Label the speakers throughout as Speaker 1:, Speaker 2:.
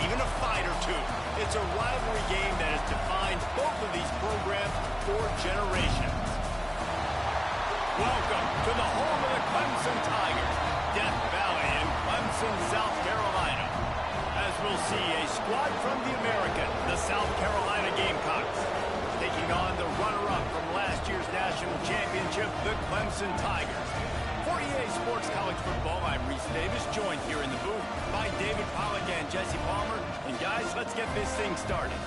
Speaker 1: even a fight or two. It's a rivalry game that has defined both of these programs for generations. Welcome to the home of the Clemson Tigers, Death Valley in Clemson, South Carolina. As we'll see a squad from the American, the South Carolina Gamecocks, taking on the runner-up from last year's national championship, the Clemson Tigers. For EA Sports College Football, I'm Reese Davis, joined here in the booth by David Pollack and Jesse Palmer. And guys, let's get this thing started.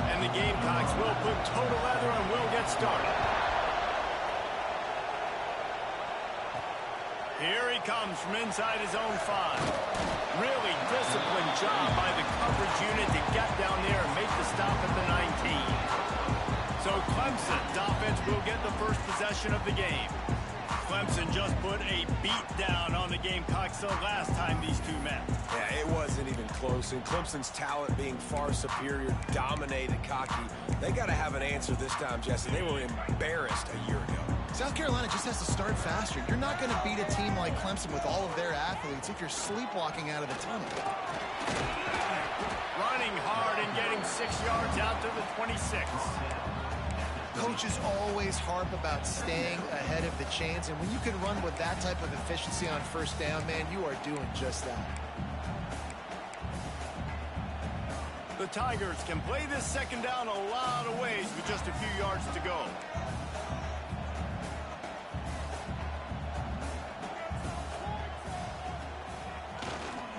Speaker 1: And the Gamecocks will put total leather and will get started. Here he comes from inside his own 5. Really disciplined job by the coverage unit to get down there and make the stop at the 19. So Clemson's offense will get the first possession of the game. Clemson just put a beat down on the Gamecocks the last time these two met.
Speaker 2: Yeah, it wasn't even close. And Clemson's talent being far superior, dominated, cocky. They got to have an answer this time, Jesse. They were embarrassed a year ago.
Speaker 3: South Carolina just has to start faster. You're not going to beat a team like Clemson with all of their athletes if you're sleepwalking out of the tunnel.
Speaker 1: Running hard and getting 6 yards out to the 26.
Speaker 3: Coaches always harp about staying ahead of the chains, and when you can run with that type of efficiency on first down, man, you are doing just that.
Speaker 1: The Tigers can play this second down a lot of ways with just a few yards to go.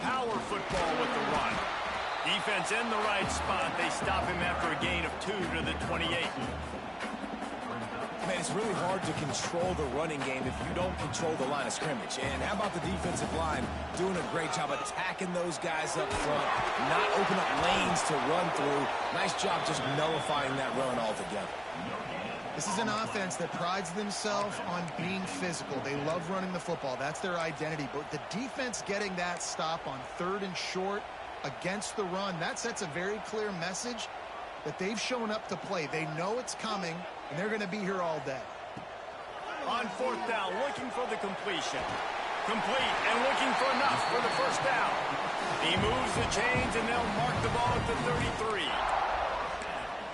Speaker 1: Power football with the run. Defense in the right spot. They stop him after a gain of 2 to the 28.
Speaker 2: Man, it's really hard to control the running game if you don't control the line of scrimmage. And how about the defensive line doing a great job attacking those guys up front, not open up lanes to run through. Nice job just nullifying that run altogether.
Speaker 3: This is an offense that prides themselves on being physical. They love running the football. That's their identity. But the defense getting that stop on 3rd and short against the run, that sets a very clear message that they've shown up to play. They know it's coming, and they're going to be here all day.
Speaker 1: On 4th down, looking for the completion. Complete and looking for enough for the first down. He moves the chains, and they'll mark the ball at the 33.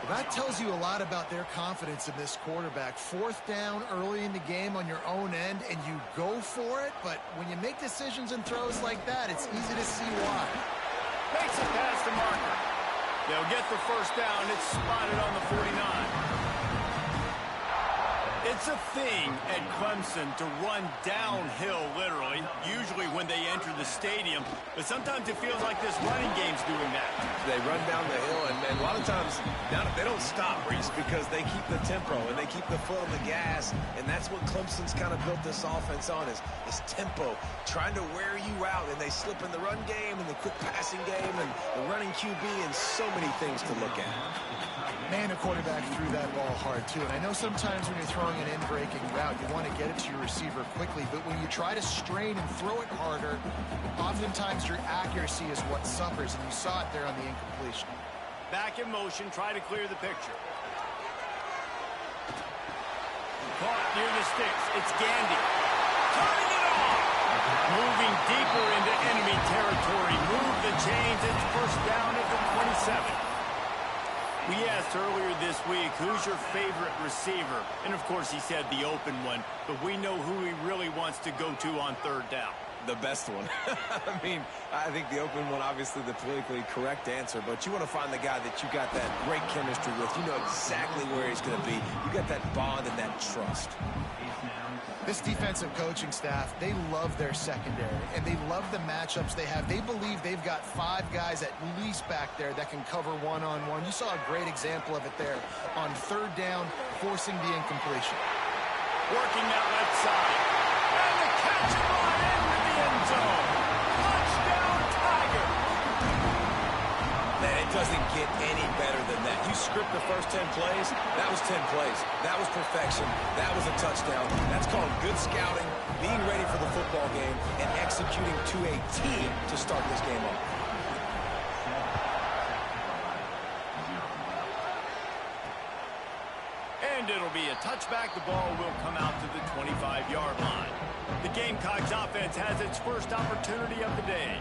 Speaker 3: Well, that tells you a lot about their confidence in this quarterback. 4th down early in the game on your own end, and you go for it, but when you make decisions and throws like that, it's easy to see why.
Speaker 1: Makes it past the marker. They'll get the first down. It's spotted on the 49. It's a thing at Clemson to run downhill, literally, usually when they enter the stadium. But sometimes it feels like this running game's doing that.
Speaker 2: They run down the hill, and a lot of times they don't stop, Reese, because they keep the tempo and they keep the foot on the gas. And that's what Clemson's kind of built this offense on is tempo, trying to wear you out. And they slip in the run game and the quick passing game and the running QB and so many things to look at.
Speaker 3: Man, the quarterback threw that ball hard, too. And I know sometimes when you're throwing an in-breaking route, you want to get it to your receiver quickly. But when you try to strain and throw it harder, oftentimes your accuracy is what suffers. And you saw it there on the incompletion.
Speaker 1: Back in motion, try to clear the picture. Caught near the sticks. It's Gandy. Turning it off. Moving deeper into enemy territory. Move the chains. It's first down at the 27. We asked earlier this week, who's your favorite receiver? And, of course, he said the open one. But we know who he really wants to go to on 3rd down.
Speaker 2: The best one. I mean, I think the open one, obviously the politically correct answer, but you want to find the guy that you got that great chemistry with. You know exactly where he's going to be. You got that bond and that trust.
Speaker 3: This defensive coaching staff, they love their secondary, and they love the matchups they have. They believe they've got 5 guys at least back there that can cover one-on-one. You saw a great example of it there on 3rd down, forcing the incompletion.
Speaker 1: Working that left side. And the catch ball into the end zone. Touchdown, Tiger.
Speaker 2: Man, it doesn't get any better than that. You script the first 10 plays, that was 10 plays. That was perfection. That was a touchdown. That's called good scouting, being ready for the football game, and executing to a team to start this game off.
Speaker 1: And it'll be a touchback. The ball will come out to the 25-yard line. The Gamecocks offense has its first opportunity of the day.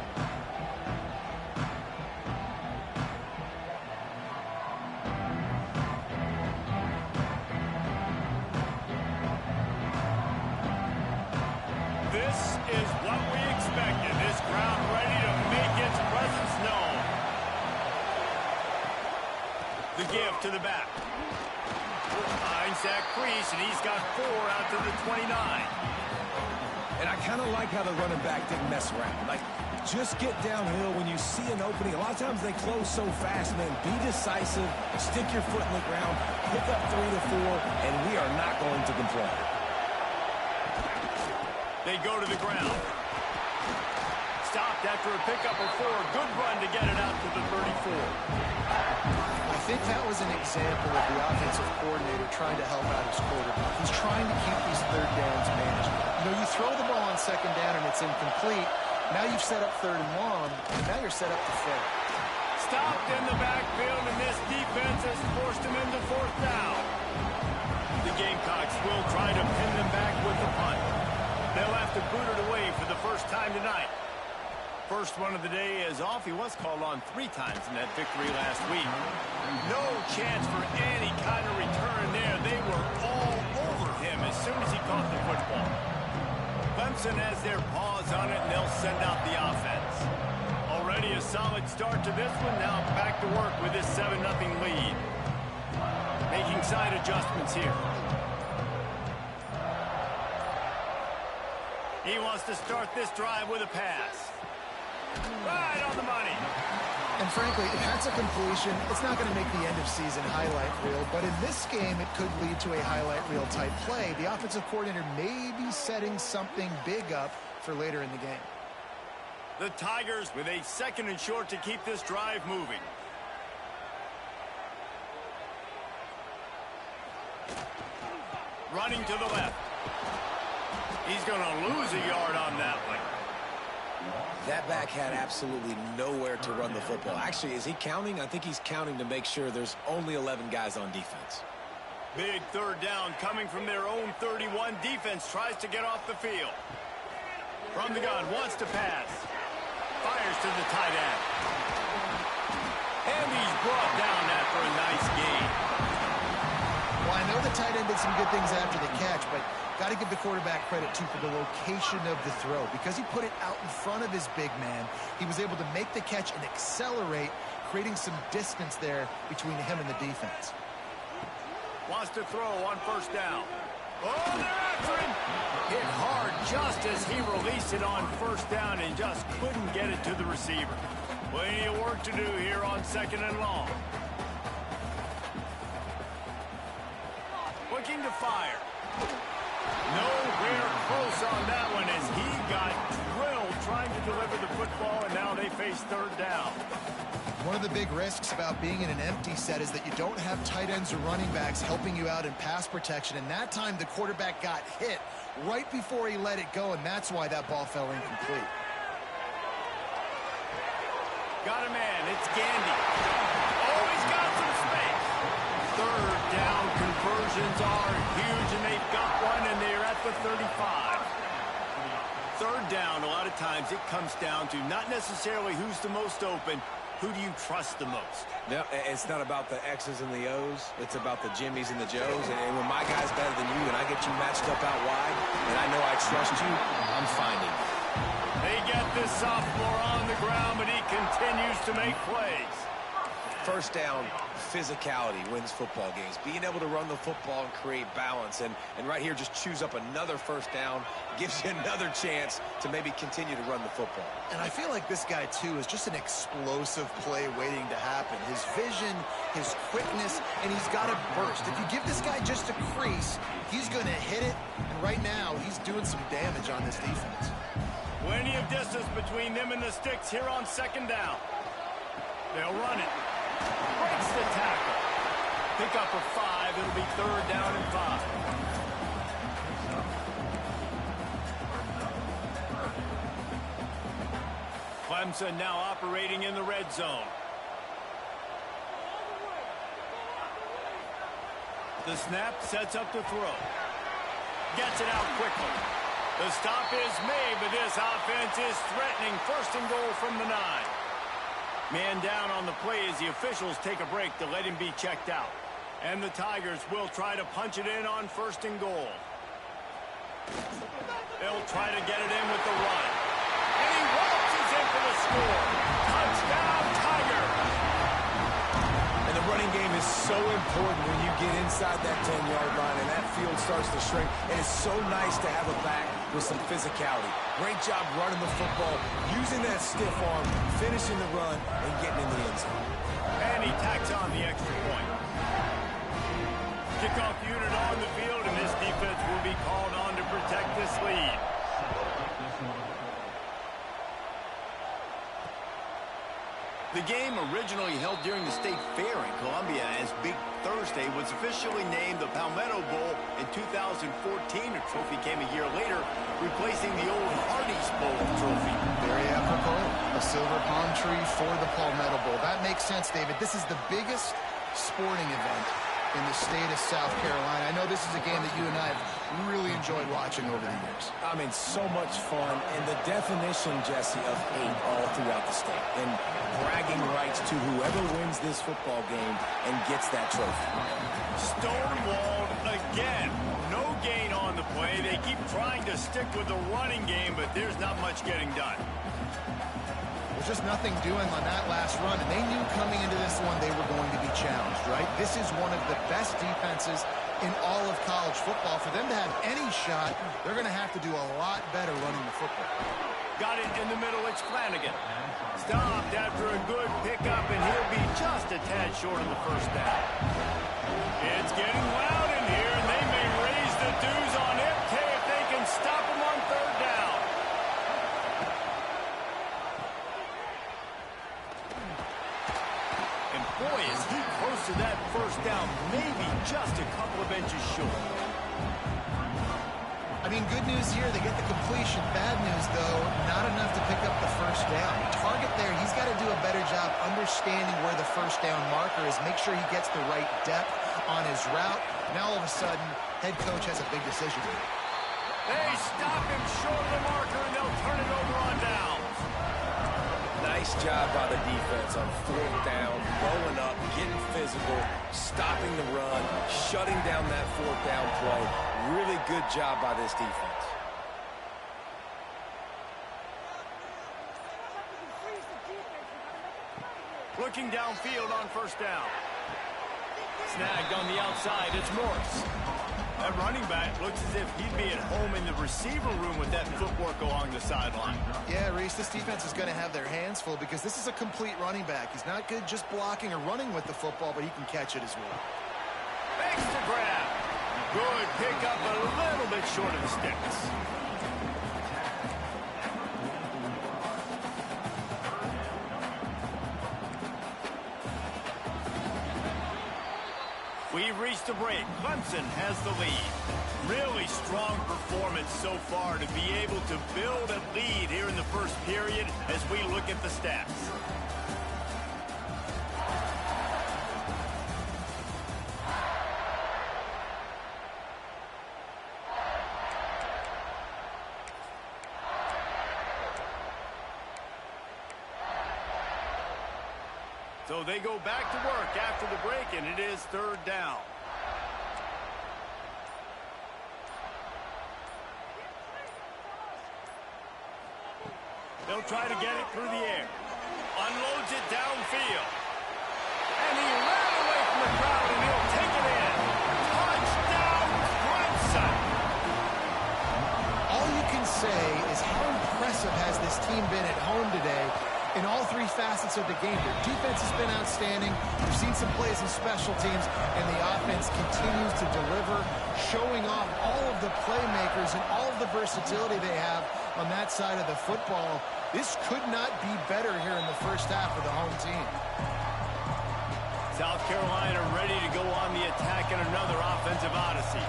Speaker 1: This is what we expected. This crowd ready to make its presence known. The give to the back. Finds that crease, and he's got 4 out to the 29.
Speaker 2: And I kind of like how the running back didn't mess around. Like, just get downhill when you see an opening. A lot of times they close so fast, man. Be decisive, stick your foot in the ground, pick up 3 to 4, and we are not going to complain.
Speaker 1: They go to the ground. Stopped after a pickup of 4. Good run to get it out to the 34.
Speaker 3: I think that was an example of the offensive coordinator trying to help out his quarterback. He's trying to keep these third downs manageable. You know, you throw the ball on second down and it's incomplete. Now you've set up third and long, and now you're set up to third.
Speaker 1: Stopped in the backfield, and this defense has forced him into 4th down. The Gamecocks will try to pin them back with the punt. They'll have to boot it away for the first time tonight. First one of the day is off. He was called on 3 times in that victory last week. No chance for any kind of return there. They were all over him as soon as he caught the football. Clemson has their paws on it, and they'll send out the offense. Already a solid start to this one. Now back to work with this 7-0 lead. Making side adjustments here. He wants to start this drive with a pass. Right on the money.
Speaker 3: And frankly, if that's a completion, it's not going to make the end-of-season highlight reel. But in this game, it could lead to a highlight reel type play. The offensive coordinator may be setting something big up for later in the game.
Speaker 1: The Tigers with a 2nd and short to keep this drive moving. Running to the left. He's going to lose a yard on that one.
Speaker 2: That back had absolutely nowhere to run the football. Actually, is he counting? I think he's counting to make sure there's only 11 guys on defense.
Speaker 1: Big 3rd down coming from their own 31. Defense tries to get off the field. From the gun, wants to pass. Fires to the tight end. And he's brought down after a nice gain.
Speaker 3: Well, I know the tight end did some good things after the catch, but got to give the quarterback credit, too, for the location of the throw. Because he put it out in front of his big man, he was able to make the catch and accelerate, creating some distance there between him and the defense.
Speaker 1: Wants to throw on 1st down. Oh, they're after him. Hit hard just as he released it on 1st down and just couldn't get it to the receiver. Plenty of work to do here on 2nd and long. Looking to fire. Nowhere close on that one as he got drilled trying to deliver the football, and now they face 3rd down.
Speaker 3: One of the big risks about being in an empty set is that you don't have tight ends or running backs helping you out in pass protection, and that time the quarterback got hit right before he let it go, and that's why that ball fell incomplete.
Speaker 1: Got a man. It's Gandy. Oh, he's got some space. 3rd down conversions are huge, and they've got one, and they're at the 35. 3rd down, a lot of times it comes down to not necessarily who's the most open, who do you trust the most?
Speaker 2: No, it's not about the X's and the O's. It's about the Jimmys and the Joes. And when my guy's better than you and I get you matched up out wide and I know I trust you, I'm finding you.
Speaker 1: They get this sophomore on the ground, but he continues to make plays.
Speaker 2: 1st down, physicality wins football games. Being able to run the football and create balance. And right here, just choose up another 1st down. Gives you another chance to maybe continue to run the football.
Speaker 3: And I feel like this guy, too, is just an explosive play waiting to happen. His vision, his quickness, and he's got a burst. If you give this guy just a crease, he's going to hit it. And right now, he's doing some damage on this defense.
Speaker 1: Plenty of distance between them and the sticks here on 2nd down. They'll run it. Breaks the tackle. Pick up a 5. It'll be 3rd down and 5. Clemson now operating in the red zone. The snap sets up to throw. Gets it out quickly. The stop is made, but this offense is threatening first and goal from the 9. Man down on the play as the officials take a break to let him be checked out. And the Tigers will try to punch it in on first and goal. They'll try to get it in with the run. And he waltzes in for the score. Touchdown, Tigers!
Speaker 2: And the running game is so important when you get inside that 10-yard line and that field starts to shrink. And it's so nice to have a back with some physicality. Great job running the football, using that stiff arm, finishing the run, and getting in the end zone.
Speaker 1: And he tacks on the extra point. Kickoff unit on the field, and this defense will be called on to protect this lead. The game, originally held during the State Fair in Columbia as Big Thursday, was officially named the Palmetto Bowl in 2014. A trophy came a year later, replacing the old Hardee's Bowl trophy.
Speaker 3: Very apropos. A silver palm tree for the Palmetto Bowl. That makes sense, David. This is the biggest sporting event in the state of South Carolina. I know this is a game that you and I have really enjoyed watching over the years.
Speaker 2: I mean, so much fun, and the definition, Jesse, of hate all throughout the state. And bragging rights to whoever wins this football game and gets that trophy.
Speaker 1: Stonewalled again. No gain on the play. They keep trying to stick with the running game, but there's not much getting done.
Speaker 3: There's just nothing doing on that last run, and they knew coming into this one they were going to be challenged, right? This is one of the best defenses in all of college football. For them to have any shot, they're going to have to do a lot better running the football.
Speaker 1: Got it in the middle. It's Flanagan. Stopped after a good pickup, and he'll be just a tad short of the first down. It's getting loud in here, and they may raise the dues on MK if they can stop him on third down. And boy, is he close to that first down, maybe just a couple of inches short.
Speaker 3: I mean, good news here, they get the completion. Bad news, though, not enough to pick up the first down. Target there, he's got to do a better job understanding where the first down marker is, make sure he gets the right depth on his route. Now, all of a sudden, head coach has a big decision to make.
Speaker 1: They stop him short of the marker, and they'll turn it over on downs.
Speaker 2: Nice job by the defense on fourth down, blowing up, getting physical, stopping the run, shutting down that fourth down play. Really good job by this defense.
Speaker 1: Looking downfield on first down. Snagged on the outside, it's Morris. That running back looks as if he'd be at home in the receiver room with that footwork along the sideline.
Speaker 3: Yeah, Reese, this defense is going to have their hands full because this is a complete running back. He's not good just blocking or running with the football, but he can catch it as well.
Speaker 1: Makes the grab. Good pickup, a little bit short of the sticks. We've reached a break. Clemson has the lead. Really strong performance so far to be able to build a lead here in the first period as we look at the stats. So they go back to work after the break, and it is third down. They'll try to get it through the air. Unloads it downfield. And he ran away from the crowd, and he'll take it in. Touchdown, Clemson!
Speaker 3: All you can say is how impressive has this team been at home today in all three facets of the game. Their defense has been outstanding. We've seen some plays in special teams, and the offense continues to deliver, showing off all of the playmakers and all of the versatility they have on that side of the football. This could not be better here in the first half of the home team.
Speaker 1: South Carolina ready to go on the attack in another offensive odyssey.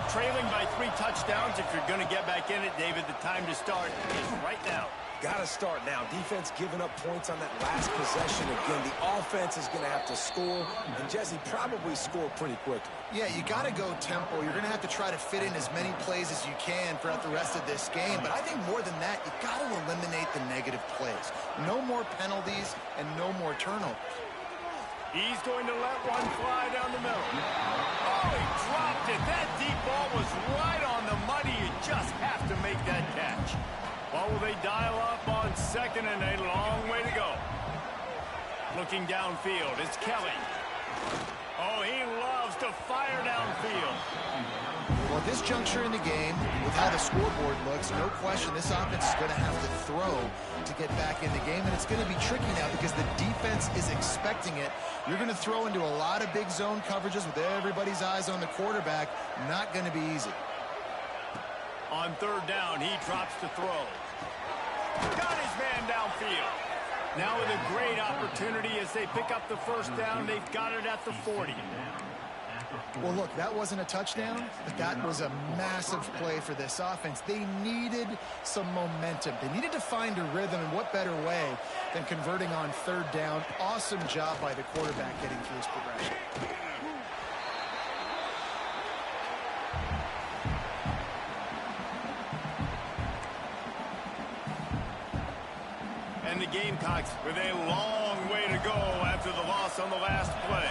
Speaker 1: Trailing by 3 touchdowns. If you're going to get back in it, David, the time to start is right now.
Speaker 2: Got to start now. Defense giving up points on that last possession. Again, the offense is going to have to score, and Jesse probably score pretty quickly.
Speaker 3: Yeah, you got to go tempo. You're going to have to try to fit in as many plays as you can throughout the rest of this game. But I think more than that, you got to eliminate the negative plays. No more penalties and no more turnovers.
Speaker 1: He's going to let one fly down the middle. Oh, he dropped it. That deep ball was right on the money. You just have to make that catch. Well, will they dial up on second and a long way to go? Looking downfield, it's Kelly. Oh, he loves to fire downfield.
Speaker 3: Well, at this juncture in the game, with how the scoreboard looks, no question this offense is going to have to throw to get back in the game, and it's going to be tricky now because the defense is expecting it. You're going to throw into a lot of big zone coverages with everybody's eyes on the quarterback. Not going to be easy.
Speaker 1: On third down, he drops to throw. Got his man downfield. Now with a great opportunity as they pick up the first down, they've got it at the 40.
Speaker 3: Well, look, that wasn't a touchdown, but that was a massive play for this offense. They needed some momentum. They needed to find a rhythm, and what better way than converting on third down. Awesome job by the quarterback getting through his progression.
Speaker 1: And the Gamecocks with a long way to go after the loss on the last play.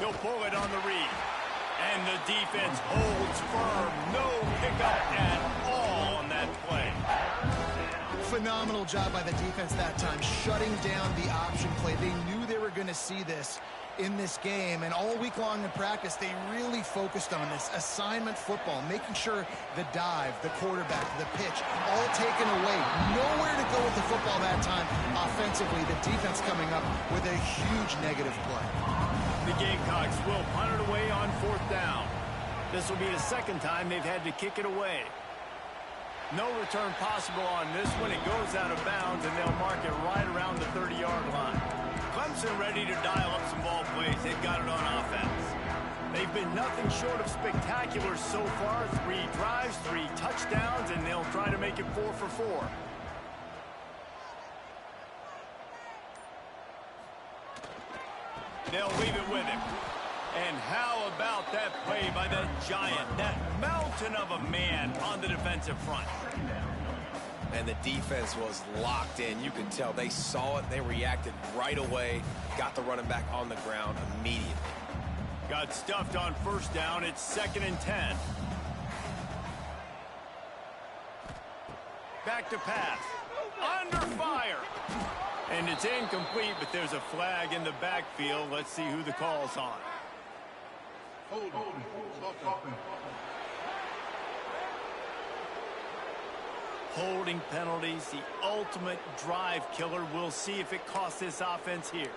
Speaker 1: He'll pull it on the read. And the defense holds firm. No pickup at all on that play.
Speaker 3: Phenomenal job by the defense that time, shutting down the option play. They knew they were going to see this in this game, and all week long in practice, they really focused on this assignment football, making sure the dive, the quarterback, the pitch, all taken away. Nowhere to go with the football that time offensively. The defense coming up with a huge negative play.
Speaker 1: The Gamecocks will punt it away on fourth down. This will be the second time they've had to kick it away. No return possible on this one. It goes out of bounds, and they'll mark it right around the 30-yard line. Clemson ready to dial up some ball plays. They've got it on offense. They've been nothing short of spectacular so far. 3 drives, 3 touchdowns, and they'll try to make it 4 for 4. They'll leave it with him. And how about that play by that giant, that mountain of a man on the defensive front?
Speaker 2: And the defense was locked in. You could tell they saw it. They reacted right away. Got the running back on the ground immediately.
Speaker 1: Got stuffed on first down. It's 2nd and 10. Back to pass. Under fire. And it's incomplete, but there's a flag in the backfield. Let's see who the call's on. Holding penalties, the ultimate drive killer. We'll see if it costs this offense here.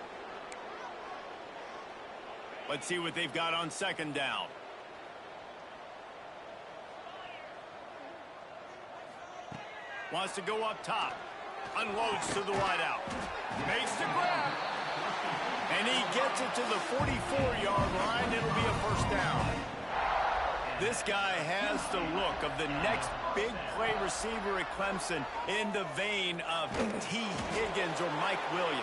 Speaker 1: Let's see what they've got on second down. Wants to go up top. Unloads to the wideout. Makes the grab. And he gets it to the 44-yard line. It'll be a first down. This guy has the look of the next big play receiver at Clemson in the vein of T. Higgins or Mike Williams.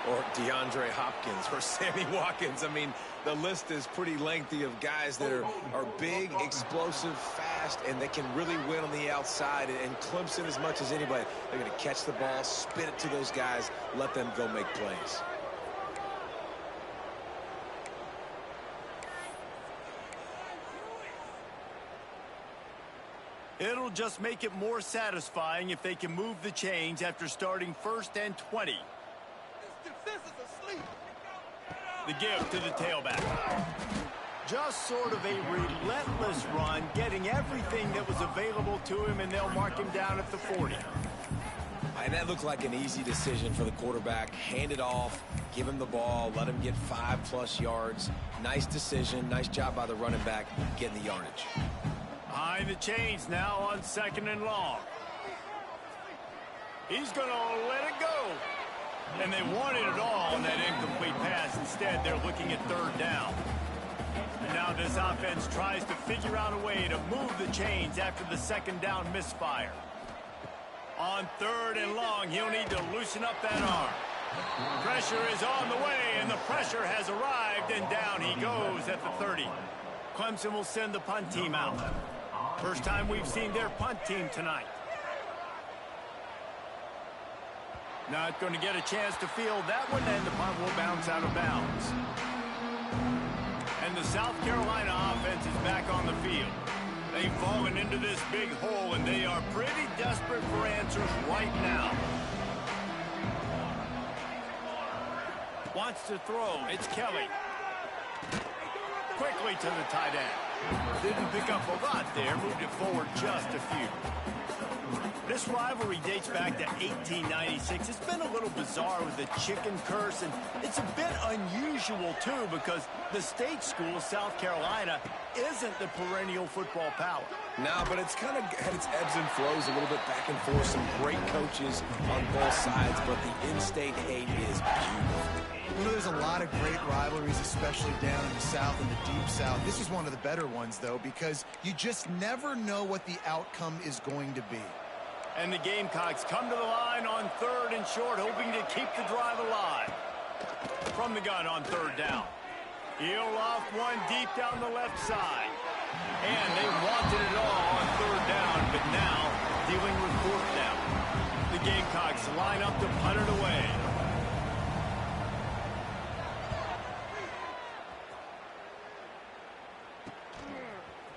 Speaker 2: Or DeAndre Hopkins or Sammy Watkins. I mean, the list is pretty lengthy of guys that are big, explosive, fast, and they can really win on the outside. And Clemson, as much as anybody, they're going to catch the ball, spit it to those guys, let them go make plays.
Speaker 1: It'll just make it more satisfying if they can move the chains after starting 1st and 20. The give to the tailback. Just sort of a relentless run, getting everything that was available to him, and they'll mark him down at the 40.
Speaker 2: And that looked like an easy decision for the quarterback. Hand it off, give him the ball, let him get 5+ yards. Nice decision, nice job by the running back getting the yardage.
Speaker 1: Behind the chains now on 2nd and long. He's going to let it go. And they wanted it all on that incomplete pass. Instead, they're looking at 3rd down. And now this offense tries to figure out a way to move the chains after the second down misfire. On 3rd and long, he'll need to loosen up that arm. Pressure is on the way, and the pressure has arrived, and down he goes at the 30. Clemson will send the punt team out. First time we've seen their punt team tonight. Not going to get a chance to field that one, and the punt will bounce out of bounds. And the South Carolina offense is back on the field. They've fallen into this big hole, and they are pretty desperate for answers right now. Wants to throw. It's Kelly. Quickly to the tight end. Didn't pick up a lot there. Moved it forward just a few. This rivalry dates back to 1896. It's been a little bizarre with the chicken curse, and it's a bit unusual, too, because the state school, South Carolina, isn't the perennial football power.
Speaker 2: No, but it's kind of had its ebbs and flows a little bit back and forth. Some great coaches on both sides, but the in-state hate is beautiful.
Speaker 3: You know, there's a lot of great rivalries, especially down in the South and the Deep South. This is one of the better ones, though, because you just never know what the outcome is going to be.
Speaker 1: And the Gamecocks come to the line on 3rd and short, hoping to keep the drive alive. From the gun on 3rd down. He'll loft one deep down the left side. And they wanted it all on 3rd down, but now dealing with 4th down. The Gamecocks line up to punt it away.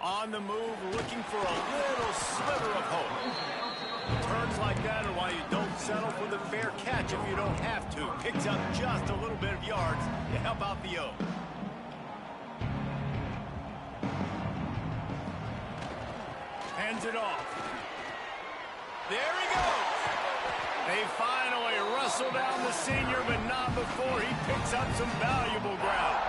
Speaker 1: On the move, looking for a little sliver of hope. Turns like that are why you don't settle for the fair catch if you don't have to. Picks up just a little bit of yards to help out the O. Hands it off. There he goes. They finally wrestle down the senior, but not before he picks up some valuable ground.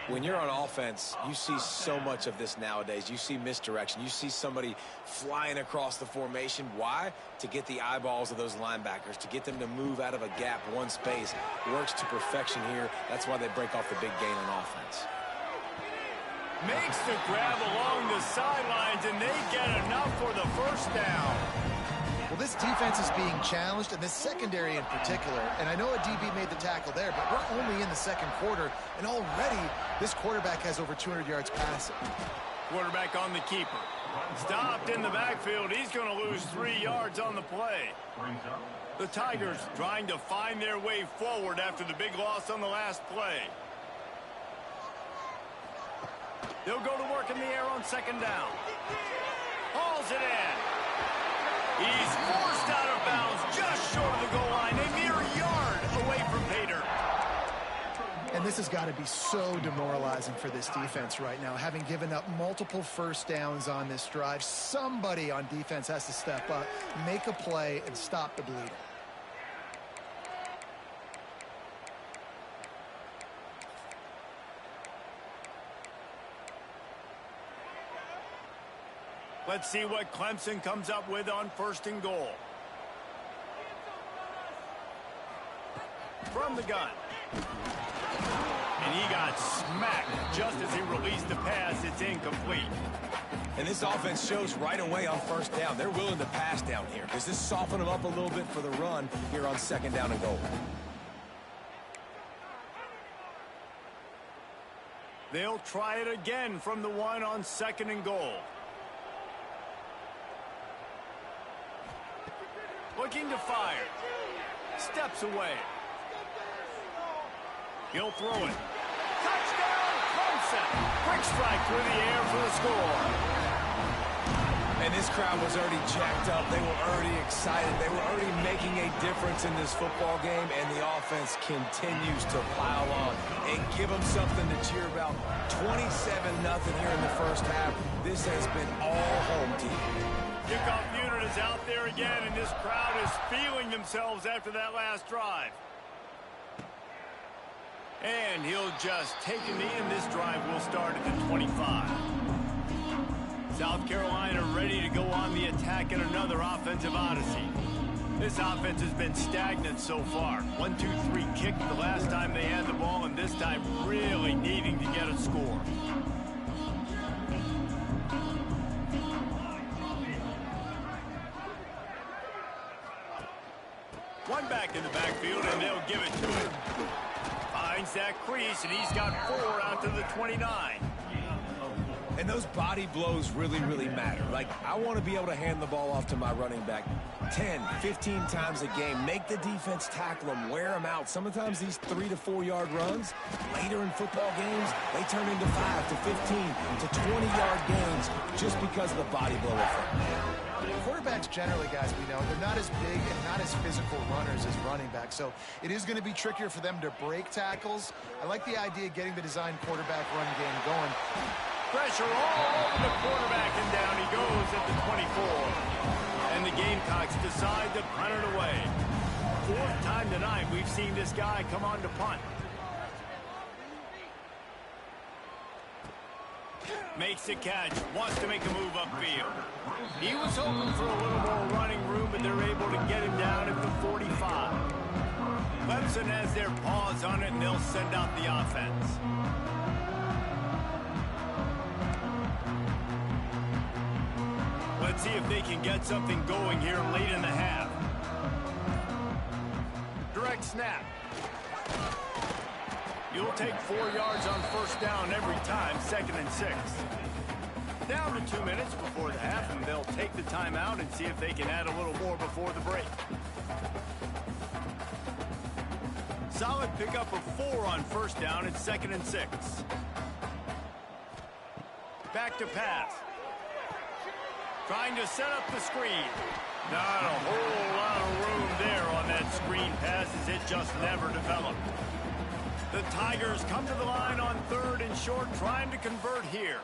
Speaker 2: When you're on offense, you see so much of this nowadays. You see misdirection. You see somebody flying across the formation. Why? To get the eyeballs of those linebackers, to get them to move out of a gap, one space. Works to perfection here. That's why they break off the big gain on offense.
Speaker 1: Makes the grab along the sidelines, and they get enough for the first down.
Speaker 3: Well, this defense is being challenged, and this secondary in particular. And I know a DB made the tackle there, but we're only in the second quarter, and already this quarterback has over 200 yards passing.
Speaker 1: Quarterback on the keeper. Stopped in the backfield. He's going to lose 3 yards on the play. The Tigers trying to find their way forward after the big loss on the last play. They'll go to work in the air on 2nd down. Hauls it in. He's forced out of bounds just short of the goal line, a mere yard away from Pater.
Speaker 3: And this has got to be so demoralizing for this defense right now. Having given up multiple first downs on this drive, somebody on defense has to step up, make a play, and stop the bleeding.
Speaker 1: Let's see what Clemson comes up with on 1st and goal. From the gun. And he got smacked just as he released the pass. It's incomplete.
Speaker 2: And this offense shows right away on 1st down. They're willing to pass down here. Does this soften them up a little bit for the run here on 2nd down and goal?
Speaker 1: They'll try it again from the one on 2nd and goal. Looking to fire. Steps away. He'll throw it. Touchdown, Clemson. Quick strike through the air for the score.
Speaker 2: And this crowd was already jacked up. They were already excited. They were already making a difference in this football game, and the offense continues to pile on and give them something to cheer about. 27-0 here in the first half. This has been all home team.
Speaker 1: Kickoff unit is out there again, and this crowd is feeling themselves after that last drive. And he'll just take a knee, and this drive will start at the 25. South Carolina ready to go on the attack in another offensive odyssey. This offense has been stagnant so far. 1-2-3 kick the last time they had the ball, and this this time really needing to get a score. One back in the backfield, and they'll give it to him. Finds that crease, and he's got 4 out to the 29.
Speaker 2: And those body blows really, really matter. Like, I want to be able to hand the ball off to my running back 10, 15 times a game. Make the defense tackle them, wear them out. Sometimes these 3 to 4 yard runs, later in football games, they turn into 5 to 15 to 20-yard gains just because of the body blow effect.
Speaker 3: Quarterbacks generally, guys, we know, they're not as big and not as physical runners as running backs, so it is going to be trickier for them to break tackles. I like the idea of getting the design quarterback run game going.
Speaker 1: Pressure all over the quarterback, and down he goes at the 24. And the Gamecocks decide to punt it away. 4th time tonight we've seen this guy come on to punt. Makes the catch, wants to make a move upfield. He was hoping for a little more running room, but they're able to get him down at the 45. Clemson has their paws on it, and they'll send out the offense. Let's see if they can get something going here late in the half. Direct snap. You'll take 4 yards on 1st down every time, 2nd and 6. Down to 2 minutes before the half, and they'll take the timeout and see if they can add a little more before the break. Solid pickup of 4 on 1st down at 2nd and 6. Back to pass. Trying to set up the screen. Not a whole lot of room there on that screen pass as it just never developed. The Tigers come to the line on 3rd and short, trying to convert here.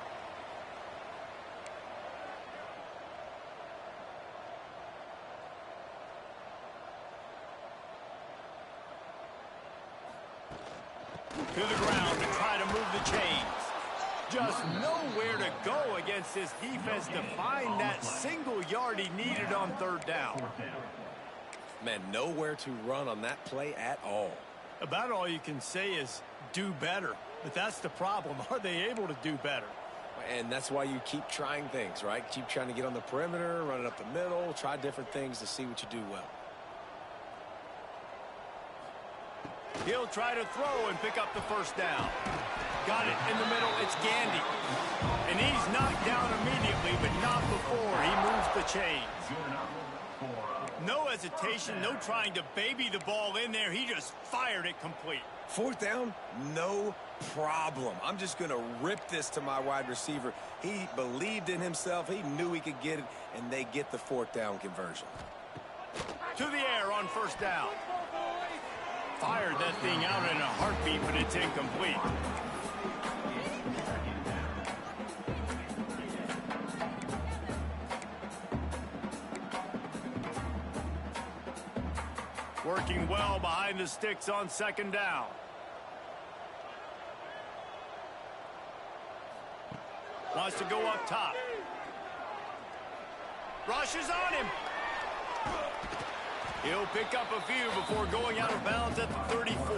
Speaker 1: To the ground to try to move the chains. Just nowhere to go against this defense to find that single yard he needed on 3rd down.
Speaker 2: Man, nowhere to run on that play at all.
Speaker 1: About all you can say is do better. But that's the problem. Are they able to do better?
Speaker 2: And that's why you keep trying things, right? Keep trying to get on the perimeter, run it up the middle, try different things to see what you do well.
Speaker 1: He'll try to throw and pick up the 1st down. Got it in the middle. It's Gandy. And he's knocked down immediately, but not before he moves the chains. No hesitation, no trying to baby the ball in there. He just fired it complete.
Speaker 2: 4th down, no problem. I'm just going to rip this to my wide receiver. He believed in himself. He knew he could get it, and they get the 4th down conversion.
Speaker 1: To the air on 1st down. Fired that thing out in a heartbeat, but it's incomplete. Working well behind the sticks on 2nd down. Wants to go up top. Rushes on him. He'll pick up a few before going out of bounds at the 34.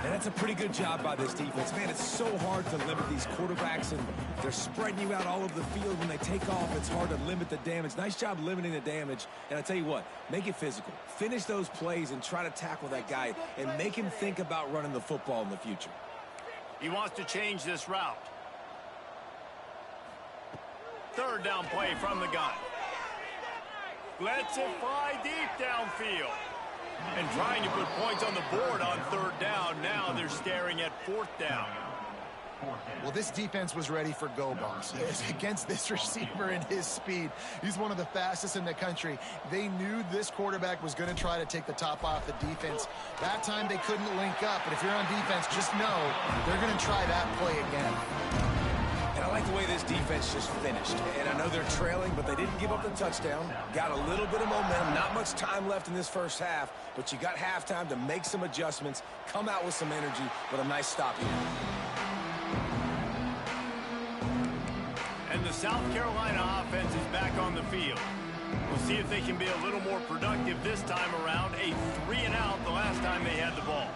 Speaker 2: And that's a pretty good job by this defense. Man, it's so hard to limit these quarterbacks, and they're spreading you out all over the field. When they take off, it's hard to limit the damage. Nice job limiting the damage. And I tell you what, make it physical. Finish those plays and try to tackle that guy and make him think about running the football in the future.
Speaker 1: He wants to change this route. 3rd down play from the gun. Lets it fly deep downfield. And trying to put points on the board on 3rd down. Now they're staring at 4th down.
Speaker 3: Well, this defense was ready for go bumps against this receiver and his speed. He's one of the fastest in the country. They knew this quarterback was going to try to take the top off the defense. That time they couldn't link up, but if you're on defense, just know they're going to try that play again.
Speaker 2: And I like the way this defense just finished. And I know they're trailing, but they didn't give up the touchdown. Got a little bit of momentum. Not much time left in this 1st half, but you got halftime to make some adjustments, come out with some energy with a nice stop here.
Speaker 1: And the South Carolina offense is back on the field. We'll see if they can be a little more productive this time around. A 3-and-out the last time they had the ball.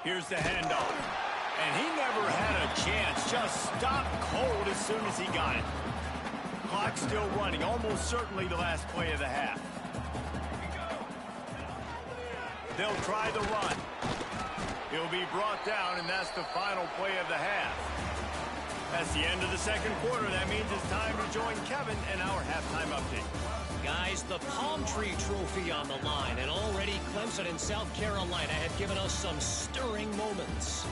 Speaker 1: Here's the handoff. And he never had a chance. Just stopped cold as soon as he got it. Clock still running. Almost certainly the last play of the half. They'll try the run. He'll be brought down, and that's the final play of the half. That's the end of the second quarter. That means it's time to join Kevin and our halftime update.
Speaker 4: Guys, the Palm Tree Trophy on the line, and already Clemson and South Carolina have given us some stirring moments.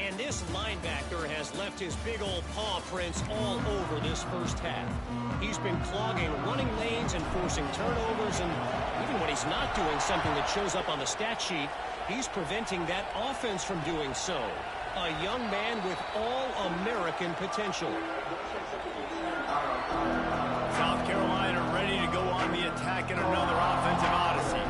Speaker 4: And this linebacker has left his big old paw prints all over this first half. He's been clogging running lanes and forcing turnovers, and even when he's not doing something that shows up on the stat sheet, he's preventing that offense from doing so. A young man with all-American potential.
Speaker 1: South Carolina ready to go on the attack in another offensive odyssey.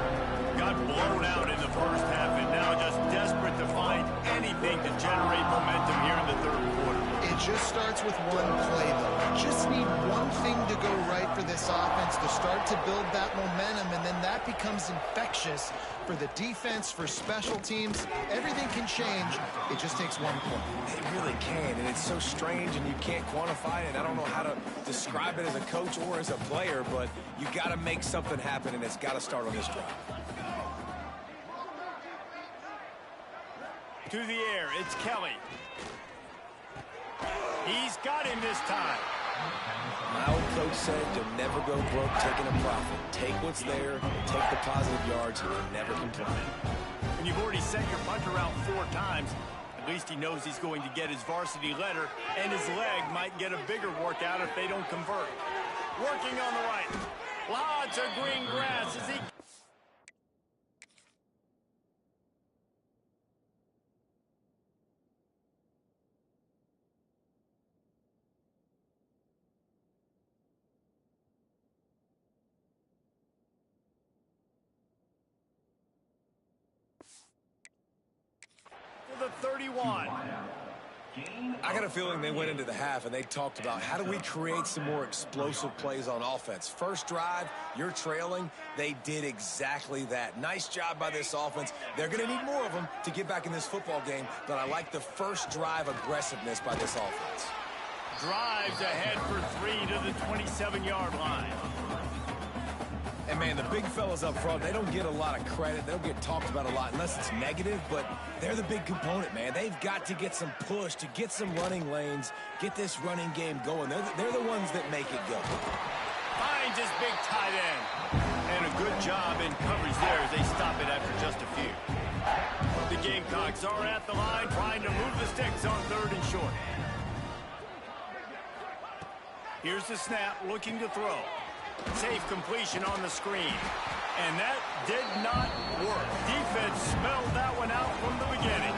Speaker 1: Got blown out in the first half and now just desperate to find anything to generate momentum here in the third quarter.
Speaker 3: It just starts with one play, though. Just need one thing to go right for this offense to start to build that momentum, and then that becomes infectious for the defense, for special teams. Everything can change. It just takes one point.
Speaker 2: It really can, and it's so strange, and you can't quantify it. I don't know how to describe it as a coach or as a player, but you got to make something happen, and it's got to start on this drive.
Speaker 1: To the air, it's Kelly. He's got him this time.
Speaker 2: My old coach said you'll never go broke taking a profit. Take what's there, take the positive yards, and you'll never complain.
Speaker 1: When you've already sent your punter out 4 times, at least he knows he's going to get his varsity letter, and his leg might get a bigger workout if they don't convert. Working on the right. Lots of green grass as he... the 31.
Speaker 2: I got a feeling they went into the half and they talked about how do we create some more explosive plays on offense. First drive, you're trailing. They did exactly that. Nice job by this offense. They're going to need more of them to get back in this football game, but I like the first drive aggressiveness by this offense.
Speaker 1: Drives ahead for 3 to the 27-yard line.
Speaker 2: And, man, the big fellas up front, they don't get a lot of credit. They don't get talked about a lot unless it's negative, but they're the big component, man. They've got to get some push, to get some running lanes, get this running game going. They're the ones that make it go.
Speaker 1: Finds his big tight end. And a good job in coverage there as they stop it after just a few. The Gamecocks are at the line trying to move the sticks on 3rd and short. Here's the snap, looking to throw. Safe completion on the screen. And that did not work. Defense smelled that one out from the beginning.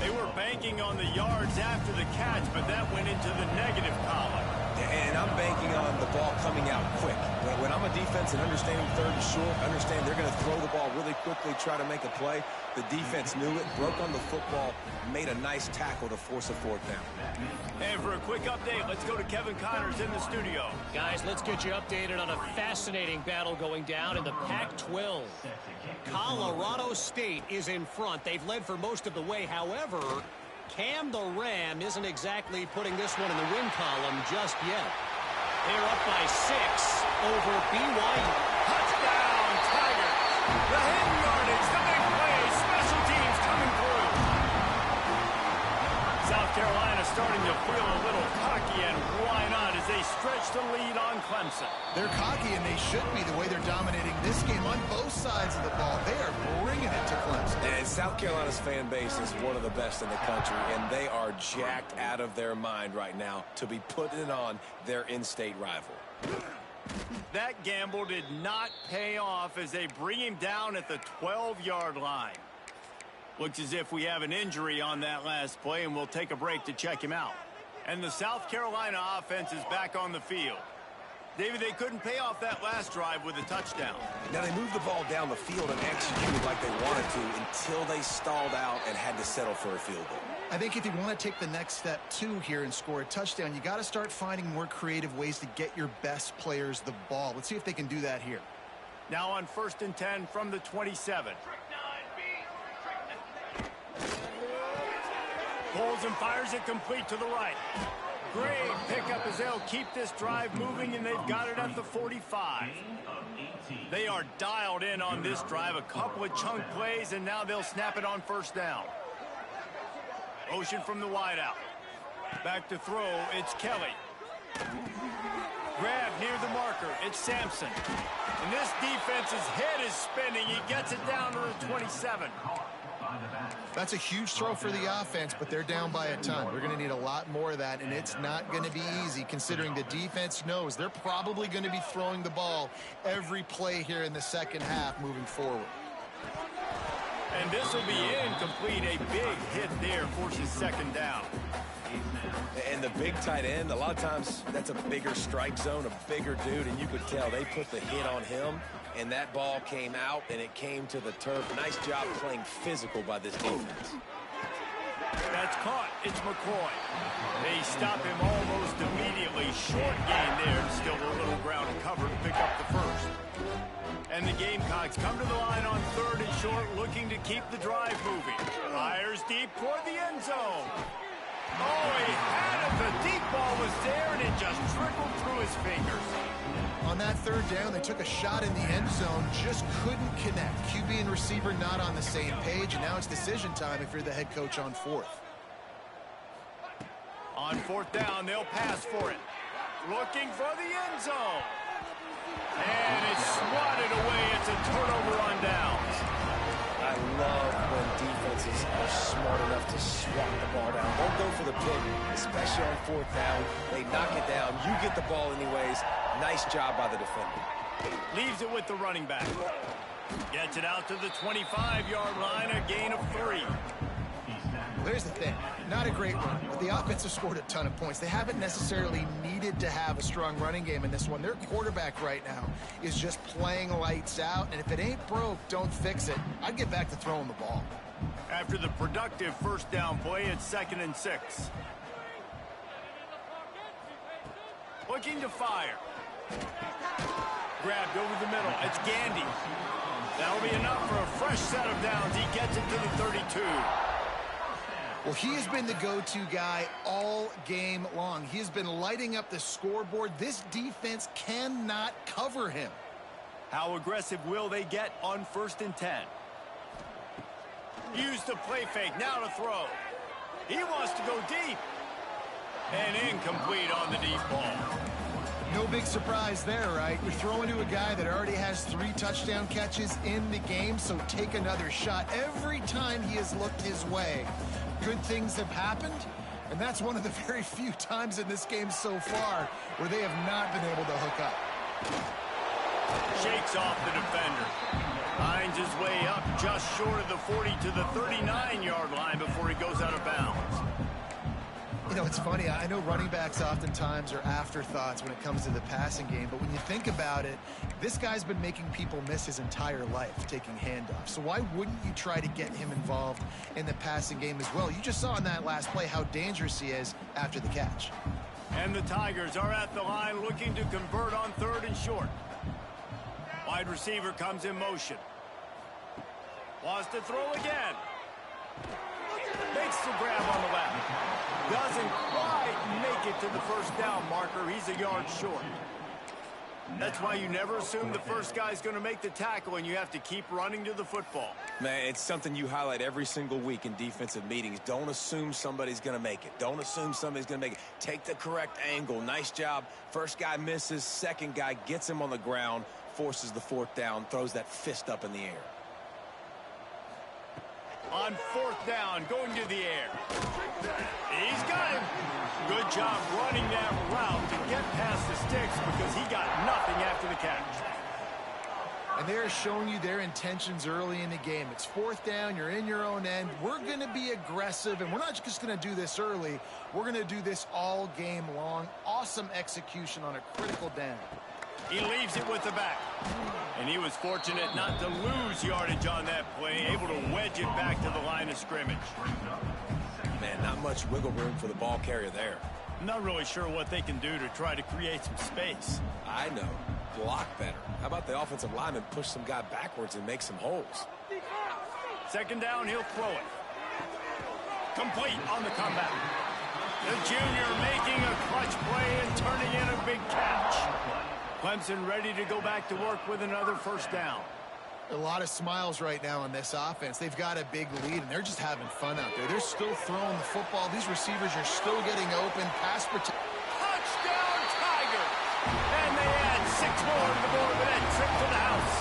Speaker 1: They were banking on the yards after the catch, but that went into the negative column.
Speaker 2: And I'm banking on the ball coming out quick. When I'm a defense and understanding 3rd and short, understand they're going to throw the ball really quickly, try to make a play. The defense knew it, broke on the football, made a nice tackle to force a 4th down.
Speaker 1: And for a quick update, let's go to Kevin Connors in the studio.
Speaker 4: Guys, let's get you updated on a fascinating battle going down in the Pac-12. Colorado State is in front. They've led for most of the way. However, Cam the Ram isn't exactly putting this one in the win column just yet. They're up by 6 over BYU.
Speaker 1: Touchdown, Tigers. The head yardage, the big play, special teams coming through. South Carolina starting to feel a little cocky, and why not, as they stretch the lead on Clemson.
Speaker 3: They're cocky, and they should be the way they're dominating this game on both sides of the ball. They are bringing it to Clemson.
Speaker 2: And South Carolina's fan base is one of the best in the country, and they are jacked out of their mind right now to be putting on their in-state rival.
Speaker 1: That gamble did not pay off as they bring him down at the 12-yard line. Looks as if we have an injury on that last play, and we'll take a break to check him out. And the South Carolina offense is back on the field. David, they couldn't pay off that last drive with a touchdown.
Speaker 2: Now, they moved the ball down the field and executed like they wanted to until they stalled out and had to settle for a field goal.
Speaker 3: I think if you want to take the next step, too, here and score a touchdown, you got to start finding more creative ways to get your best players the ball. Let's see if they can do that here.
Speaker 1: Now on 1st and 10 from the 27. Pulls and fires it complete to the right. Great pickup as they'll keep this drive moving, and they've got it at the 45. They are dialed in on this drive. A couple of chunk plays, and now they'll snap it on first down. Motion from the wideout. Back to throw, it's Kelly. Grab near the marker, it's Sampson. And this defense's head is spinning. He gets it down to the 27.
Speaker 3: That's a huge throw for the offense, but they're down by a ton. We're going to need a lot more of that, and it's not going to be easy considering the defense knows they're probably going to be throwing the ball every play here in the second half moving forward.
Speaker 1: And this will be incomplete. A big hit there forces second down.
Speaker 2: And the big tight end, a lot of times that's a bigger strike zone, a bigger dude, and you could tell they put the hit on him, and that ball came out, and it came to the turf. Nice job playing physical by this defense.
Speaker 1: That's caught. It's McCoy. They stop him almost immediately. Short gain there. Still a little ground cover to pick up the first. And the Gamecocks come to the line on third and short, looking to keep the drive moving. Fires deep toward the end zone. Oh, he had it. The deep ball was there, and it just trickled through his fingers.
Speaker 3: On that third down, they took a shot in the end zone, just couldn't connect. QB and receiver not on the same page, and now it's decision time if you're the head coach on fourth.
Speaker 1: On fourth down, they'll pass for it. Looking for the end zone. And it's swatted away. It's a turnover on downs.
Speaker 2: I love when defenses are smart enough to swat the ball down. Don't go for the pick, especially on fourth down. They knock it down. You get the ball anyways. Nice job by the defender.
Speaker 1: Leaves it with the running back. Gets it out to the 25-yard line, a gain of 3.
Speaker 3: There's the thing. Not a great run, but the offense has scored a ton of points. They haven't necessarily needed to have a strong running game in this one. Their quarterback right now is just playing lights out, and if it ain't broke, don't fix it. I'd get back to throwing the ball.
Speaker 1: After the productive first down play, it's 2nd and 6. Looking to fire. Grabbed over the middle. It's Gandy. That'll be enough for a fresh set of downs. He gets it to the 32.
Speaker 3: Well, he has been the go-to guy all game long. He has been lighting up the scoreboard. This defense cannot cover him.
Speaker 1: How aggressive will they get on 1st and 10? Use the play fake. Now to throw. He wants to go deep. And incomplete on the deep ball.
Speaker 3: No big surprise there, right? You're throwing to a guy that already has 3 touchdown catches in the game, so take another shot. Every time he has looked his way, good things have happened, and that's one of the very few times in this game so far where they have not been able to hook up.
Speaker 1: Shakes off the defender. Finds his way up just short of the 40 to the 39-yard line before he goes out of bounds.
Speaker 3: You know, it's funny. I know running backs oftentimes are afterthoughts when it comes to the passing game, but when you think about it, this guy's been making people miss his entire life taking handoffs. So why wouldn't you try to get him involved in the passing game as well? You just saw in that last play how dangerous he is after the catch.
Speaker 1: And the Tigers are at the line looking to convert on 3rd and short. Wide receiver comes in motion. Wants to throw again. Makes the grab on the left. Doesn't quite make it to the first down marker. He's a yard short. That's why you never assume the first guy's going to make the tackle, and you have to keep running to the football.
Speaker 2: Man, it's something you highlight every single week in defensive meetings. Don't assume somebody's going to make it. Don't assume somebody's going to make it. Take the correct angle. Nice job. First guy misses. Second guy gets him on the ground, forces the 4th down, throws that fist up in the air.
Speaker 1: On 4th down, going to the air. He's got him. Good job running that route to get past the sticks because he got nothing after the catch.
Speaker 3: And they're showing you their intentions early in the game. It's 4th down. You're in your own end. We're going to be aggressive, and we're not just going to do this early. We're going to do this all game long. Awesome execution on a critical down.
Speaker 1: He leaves it with the back. And he was fortunate not to lose yardage on that play, able to wedge it back to the line of scrimmage.
Speaker 2: Man, not much wiggle room for the ball carrier there.
Speaker 1: I'm not really sure what they can do to try to create some space.
Speaker 2: I know. Block better. How about the offensive lineman push some guy backwards and make some holes?
Speaker 1: 2nd down, he'll throw it. Complete on the comeback. The junior making a clutch play and turning in a big catch. Clemson ready to go back to work with another first down.
Speaker 3: A lot of smiles right now on this offense. They've got a big lead, and they're just having fun out there. They're still throwing the football. These receivers are still getting open. Pass protection.
Speaker 1: Touchdown, Tigers! And they add 6 more to the board with that trip to the house.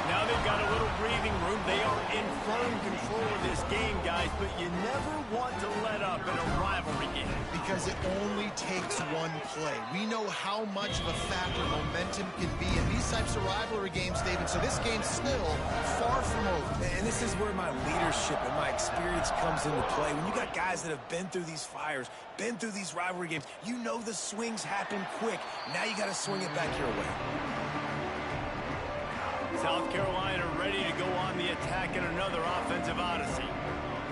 Speaker 1: Now they've got a little breathing room. They are in firm control of this game, guys, but you never want to let up in a rivalry game.
Speaker 3: Because it only takes one play. We know how much of a factor momentum can be in these types of rivalry games, David, so this game's still far from over.
Speaker 2: And this is where my leadership and my experience comes into play. When you got guys that have been through these fires, been through these rivalry games, you know the swings happen quick. Now you got to swing it back your way.
Speaker 1: South Carolina ready to go on the attack in another offensive odyssey.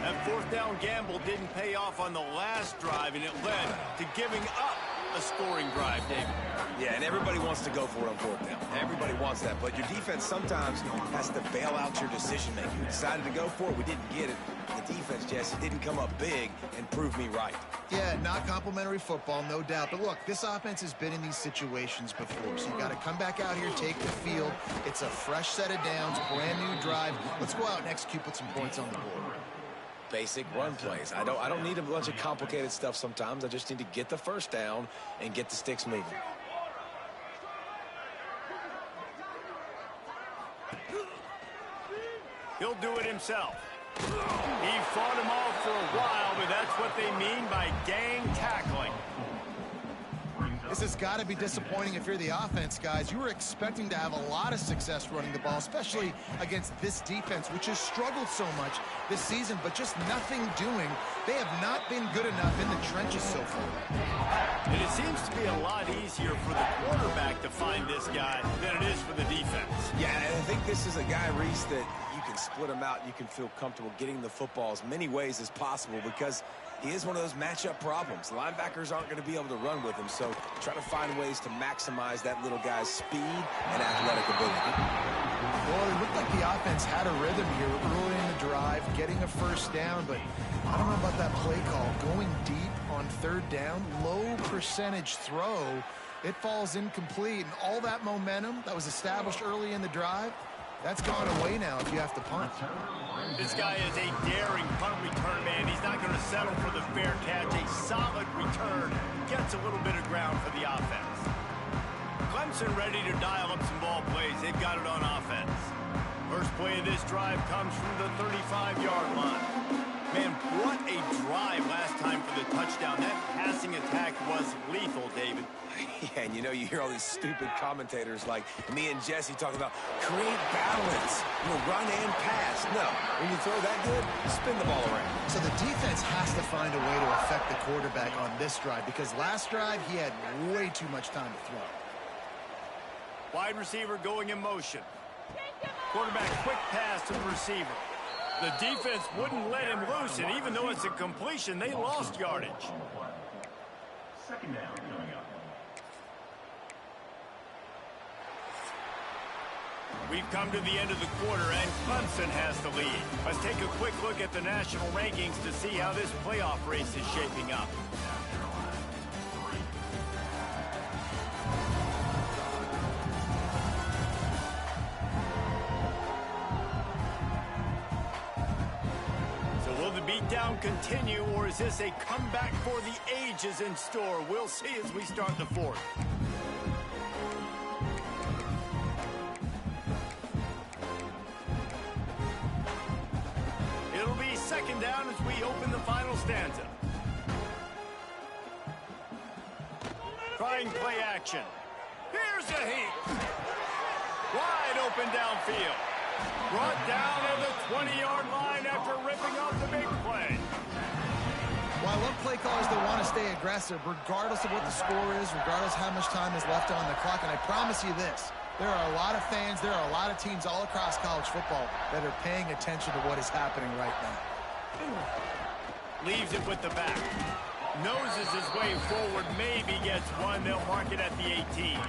Speaker 1: That fourth down gamble didn't pay off on the last drive, and it led to giving up a scoring drive, David.
Speaker 2: Yeah, and everybody wants to go for it on fourth down. Everybody wants that, but your defense sometimes has to bail out your decision-making. We decided to go for it. We didn't get it. The defense, Jesse, didn't come up big and prove me right.
Speaker 3: Yeah, not complimentary football, no doubt. But look, this offense has been in these situations before, so you got to come back out here, take the field. It's a fresh set of downs, brand new drive. Let's go out and execute, put some points on the board.
Speaker 2: Basic run plays. I don't need a bunch of complicated stuff sometimes. I just need to get the first down and get the sticks moving.
Speaker 1: He'll do it himself. He fought him off for a while, but that's what they mean by gang tackling.
Speaker 3: This has got to be disappointing if you're the offense, guys. You were expecting to have a lot of success running the ball, especially against this defense, which has struggled so much this season, but just nothing doing. They have not been good enough in the trenches so far.
Speaker 1: And it seems to be a lot easier for the quarterback to find this guy than it is for the defense.
Speaker 2: Yeah, and I think this is a guy, Reese, that you can split him out. You can feel comfortable getting the football as many ways as possible because he is one of those matchup problems. Linebackers aren't going to be able to run with him, so try to find ways to maximize that little guy's speed and athletic ability.
Speaker 3: Well, it looked like the offense had a rhythm here early in the drive, getting a first down, but I don't know about that play call. Going deep on third down, low percentage throw, it falls incomplete, and all that momentum that was established early in the drive, that's gone away now if you have to punt.
Speaker 1: This guy is a daring punt return man. He's not going to settle for the fair catch. A solid return gets a little bit of ground for the offense. Clemson ready to dial up some ball plays. They've got it on offense. First play of this drive comes from the 35-yard line. Man, what a drive last time for the touchdown. That passing attack was lethal, David.
Speaker 2: Yeah, and you know, you hear all these stupid commentators like me and Jesse talking about create balance, run and pass. No, when you throw that good, spin the ball around.
Speaker 3: So the defense has to find a way to affect the quarterback on this drive because last drive he had way too much time to throw.
Speaker 1: Wide receiver going in motion. Quarterback quick pass to the receiver. The defense wouldn't let him loose, and even though it's a completion, they lost yardage.
Speaker 5: Second down coming up.
Speaker 1: We've come to the end of the quarter, and Clemson has the lead. Let's take a quick look at the national rankings to see how this playoff race is shaping up. So will the beatdown continue, or is this a comeback for the ages in store? We'll see as we start the fourth. Second down as we open the final stanza. Trying play action. Here's a heat. Wide open downfield. Brought down at the 20-yard line after ripping off the big play.
Speaker 3: Well, I love play callers that want to stay aggressive regardless of what the score is, regardless how much time is left on the clock. And I promise you this. There are a lot of fans, there are a lot of teams all across college football that are paying attention to what is happening right now.
Speaker 1: Leaves it with the back. Noses his way forward, maybe gets one. They'll mark it at the 18.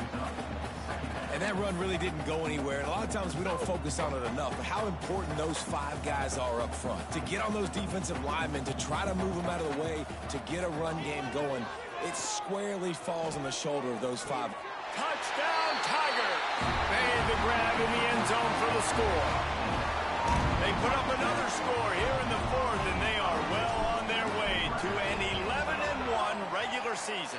Speaker 2: And that run really didn't go anywhere. And a lot of times we don't focus on it enough. But how important those 5 guys are up front. To get on those defensive linemen, to try to move them out of the way, to get a run game going, it squarely falls on the shoulder of those 5.
Speaker 1: Touchdown, Tigers! Made the grab in the end zone for the score. They put up another score here in the 4th, and they are well on their way to an 11-1 regular season.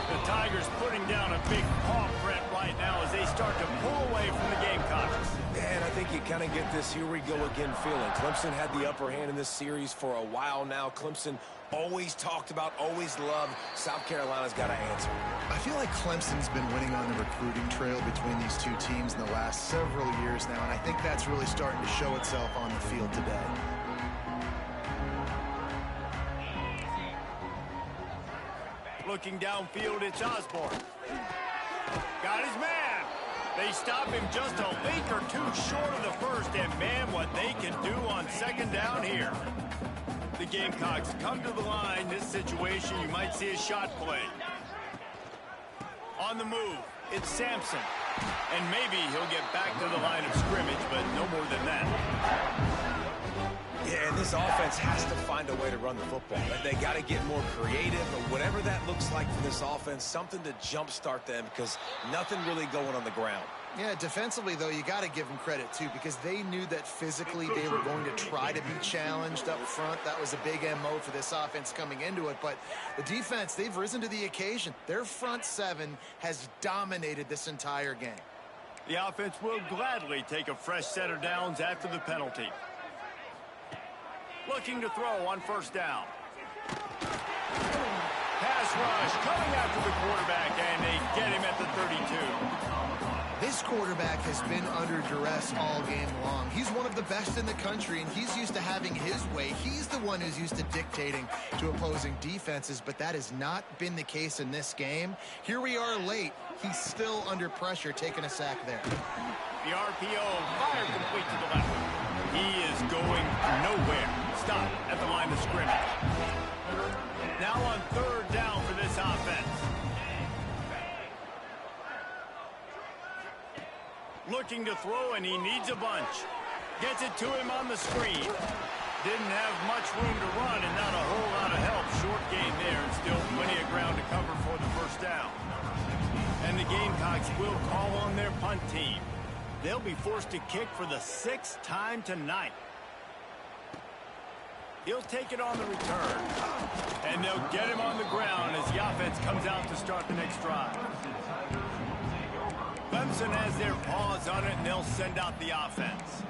Speaker 1: The Tigers putting down a big paw print right now as they start to pull away from the Gamecocks.
Speaker 2: And I think you kind of get this here we go again feeling. Clemson had the upper hand in this series for a while now. Clemson always talked about, always loved. South Carolina's got to answer.
Speaker 3: I feel like Clemson's been winning on the recruiting trail between these two teams in the last several years now, and I think that's really starting to show itself on the field today.
Speaker 1: Looking downfield, it's Osborne. Got his man. They stop him just a leak or two short of the first, and man, what they can do on second down here. The Gamecocks come to the line. This situation, you might see a shot play. On the move, it's Sampson. And maybe he'll get back to the line of scrimmage, but no more than that.
Speaker 2: Yeah, and this offense has to find a way to run the football. They got to get more creative, but whatever that looks like for this offense, something to jumpstart them because nothing really going on the ground.
Speaker 3: Yeah, defensively, though, you got to give them credit, too, because they knew that physically they were going to try to be challenged up front. That was a big MO for this offense coming into it. But the defense, they've risen to the occasion. Their front 7 has dominated this entire game.
Speaker 1: The offense will gladly take a fresh set of downs after the penalty. Looking to throw on first down. Pass rush coming after the quarterback, and they get him at the 32.
Speaker 3: This quarterback has been under duress all game long. He's one of the best in the country, and he's used to having his way. He's the one who's used to dictating to opposing defenses, but that has not been the case in this game. Here we are late. He's still under pressure, taking a sack there.
Speaker 1: The RPO fire complete to the left. He is going nowhere. Stop at the line of scrimmage. Now on third down for this offense. Looking to throw, and he needs a bunch. Gets it to him on the screen. Didn't have much room to run and not a whole lot of help. Short gain there, and still plenty of ground to cover for the first down. And the Gamecocks will call on their punt team. They'll be forced to kick for the 6th time tonight. He'll take it on the return. And they'll get him on the ground as the offense comes out to start the next drive. Clemson has their paws on it, and they'll send out the offense.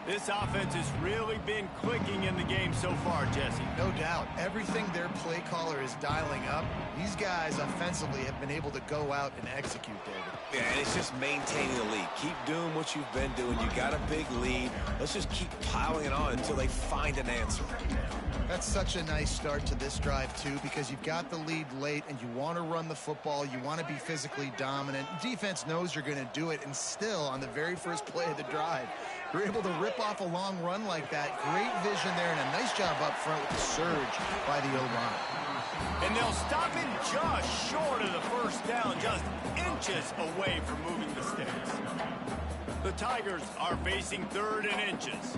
Speaker 1: This offense has really been clicking in the game so far, Jesse.
Speaker 3: No doubt. Everything their play caller is dialing up, these guys offensively have been able to go out and execute, David.
Speaker 2: Yeah, and it's just maintaining the lead. Keep doing what you've been doing. You got a big lead. Let's just keep piling it on until they find an answer.
Speaker 3: That's such a nice start to this drive, too, because you've got the lead late and you want to run the football. You want to be physically dominant. Defense knows you're going to do it, and still, on the very first play of the drive, you're able to rip off a long run like that. Great vision there, and a nice job up front with the surge by the O-line.
Speaker 1: And they'll stop him just short of the first down, just inches away from moving the sticks. The Tigers are facing 3rd and inches.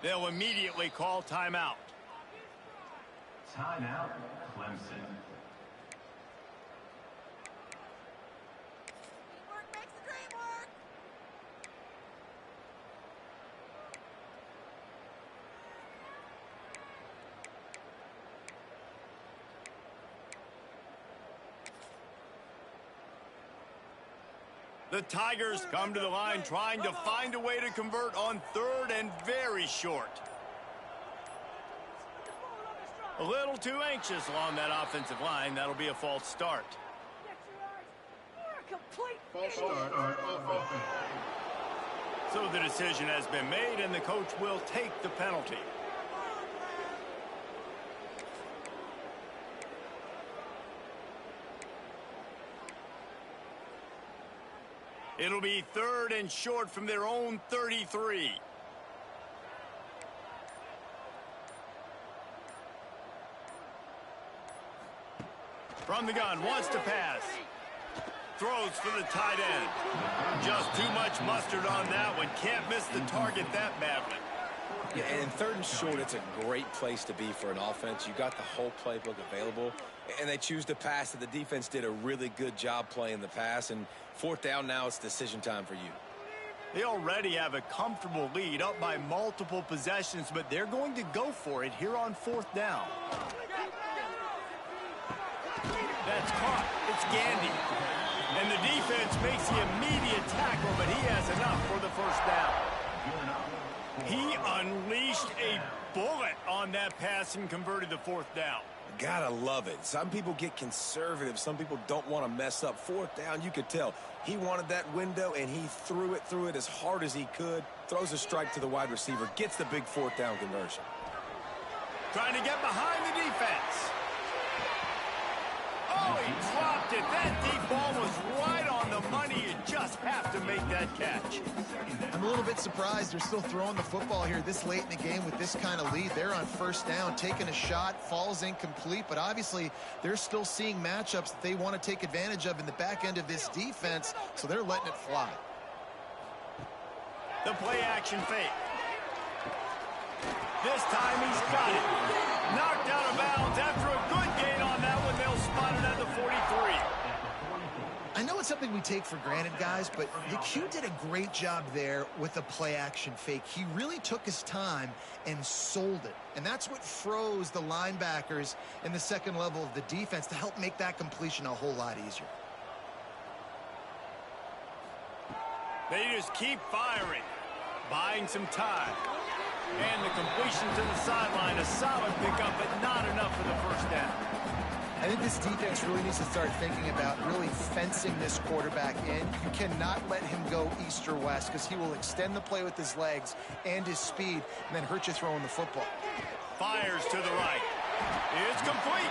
Speaker 1: They'll immediately call timeout.
Speaker 5: Timeout, Clemson.
Speaker 6: Teamwork makes the dream work.
Speaker 1: The Tigers come to the line trying to find a way to convert on 3rd and very short. A little too anxious along that offensive line. That'll be a false start.
Speaker 5: False start offense.
Speaker 1: So the decision has been made, and the coach will take the penalty. It'll be 3rd and short from their own 33. From the gun, wants to pass. Throws for the tight end. Just too much mustard on that one. Can't miss the target that badly.
Speaker 2: Yeah, and 3rd and short, it's a great place to be for an offense. You got the whole playbook available, and they choose to pass. The defense did a really good job playing the pass, and 4th down now, it's decision time for you.
Speaker 1: They already have a comfortable lead, up by multiple possessions, but they're going to go for it here on 4th down. That's caught. It's Gandy. And the defense makes the immediate tackle, but he has enough for the 1st down. He unleashed a bullet on that pass and converted the 4th down.
Speaker 2: Gotta love it. Some people get conservative. Some people don't want to mess up. 4th down, you could tell. He wanted that window, and he threw it as hard as he could. Throws a strike to the wide receiver. Gets the big 4th down conversion.
Speaker 1: Trying to get behind the defense. Oh, he dropped it. That deep ball was right on the money. You just have to make that catch.
Speaker 3: I'm a little bit surprised they're still throwing the football here this late in the game with this kind of lead. They're on 1st down, taking a shot, falls incomplete, but obviously they're still seeing matchups that they want to take advantage of in the back end of this defense, so they're letting it fly.
Speaker 1: The play action fake. This time he's got it. Knocked out of bounds after a good gain on that one. They'll spot it at the 43.
Speaker 3: I know it's something we take for granted, guys, but the Q did a great job there with the play action fake. He really took his time and sold it. And that's what froze the linebackers in the 2nd level of the defense to help make that completion a whole lot easier.
Speaker 1: They just keep firing, buying some time. And the completion to the sideline, a solid pickup, but not enough for the 1st down.
Speaker 3: I think this defense really needs to start thinking about really fencing this quarterback in. You cannot let him go east or west because he will extend the play with his legs and his speed and then hurt you throwing the football.
Speaker 1: Fires to the right. It's complete.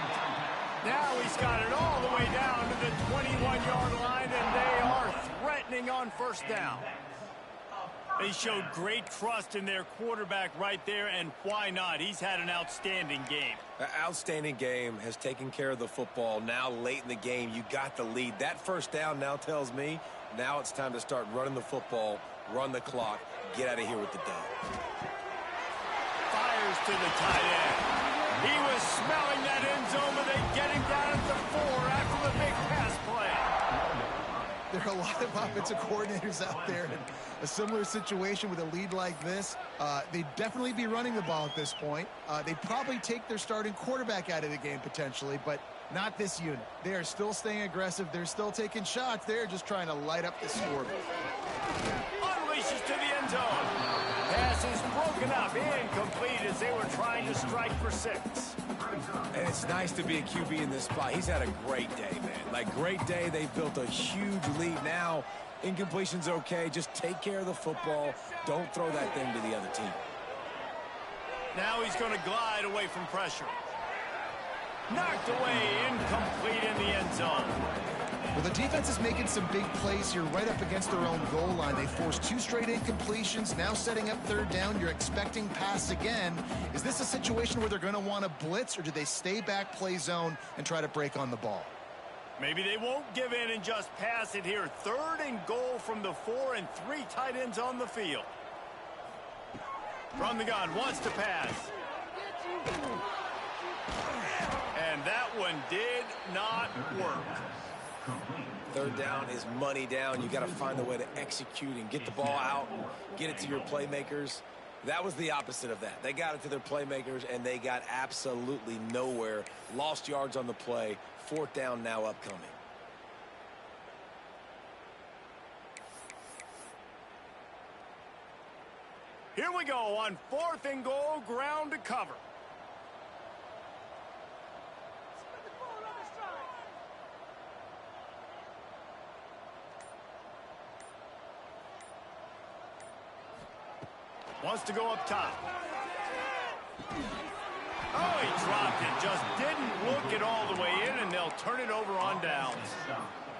Speaker 1: Now he's got it all the way down to the 21-yard line, and they are threatening on 1st down. They showed great trust in their quarterback right there, and why not? He's had an outstanding game.
Speaker 2: An outstanding game, has taken care of the football. Now late in the game, you got the lead. That 1st down now tells me now it's time to start running the football, run the clock, get out of here with the dub.
Speaker 1: Fires to the tight end. He was smelling that end zone, but they get him down at the 4 after the big pass play.
Speaker 3: There are a lot of offensive coordinators out there in a similar situation with a lead like this. They'd definitely be running the ball at this point. They'd probably take their starting quarterback out of the game potentially, but not this unit. They are still staying aggressive. They're still taking shots. They're just trying to light up the scoreboard.
Speaker 1: Unleashes to the end zone. Pass is broken up, incomplete as they were trying to strike for 6.
Speaker 2: And it's nice to be a QB in this spot. He's had a great day, man. Like, great day. They've built a huge lead. Now, incompletion's okay. Just take care of the football. Don't throw that thing to the other team.
Speaker 1: Now he's going to glide away from pressure. Knocked away, incomplete in the end zone.
Speaker 3: Well, the defense is making some big plays here right up against their own goal line. They forced 2 straight incompletions, now setting up 3rd down. You're expecting pass again. Is this a situation where they're going to want to blitz, or do they stay back, play zone, and try to break on the ball?
Speaker 1: Maybe they won't give in and just pass it here. 3rd and goal from the 4 and 3 tight ends on the field. From the gun, wants to pass. And that one did not work.
Speaker 2: 3rd down is money down. You got to find a way to execute and get the ball out, get it to your playmakers. That was the opposite of that. They got it to their playmakers, and they got absolutely nowhere. Lost yards on the play. 4th down now upcoming.
Speaker 1: Here we go on 4th and goal, ground to cover. Wants to go up top. Oh, he dropped it. Just didn't look it all the way in, and they'll turn it over on downs.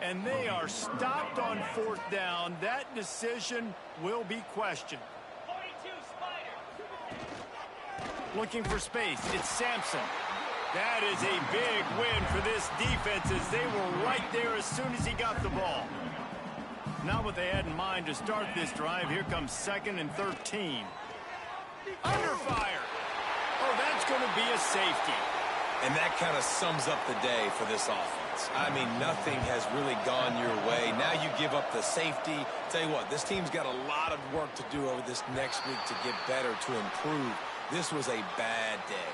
Speaker 1: And they are stopped on 4th down. That decision will be questioned. Looking for space. It's Sampson. That is a big win for this defense as they were right there as soon as he got the ball. Not what they had in mind to start this drive. Here comes 2nd and 13. Under fire. Oh, that's going to be a safety.
Speaker 2: And that kind of sums up the day for this offense. I mean, nothing has really gone your way. Now you give up the safety. Tell you what, this team's got a lot of work to do over this next week to get better, to improve. This was a bad day.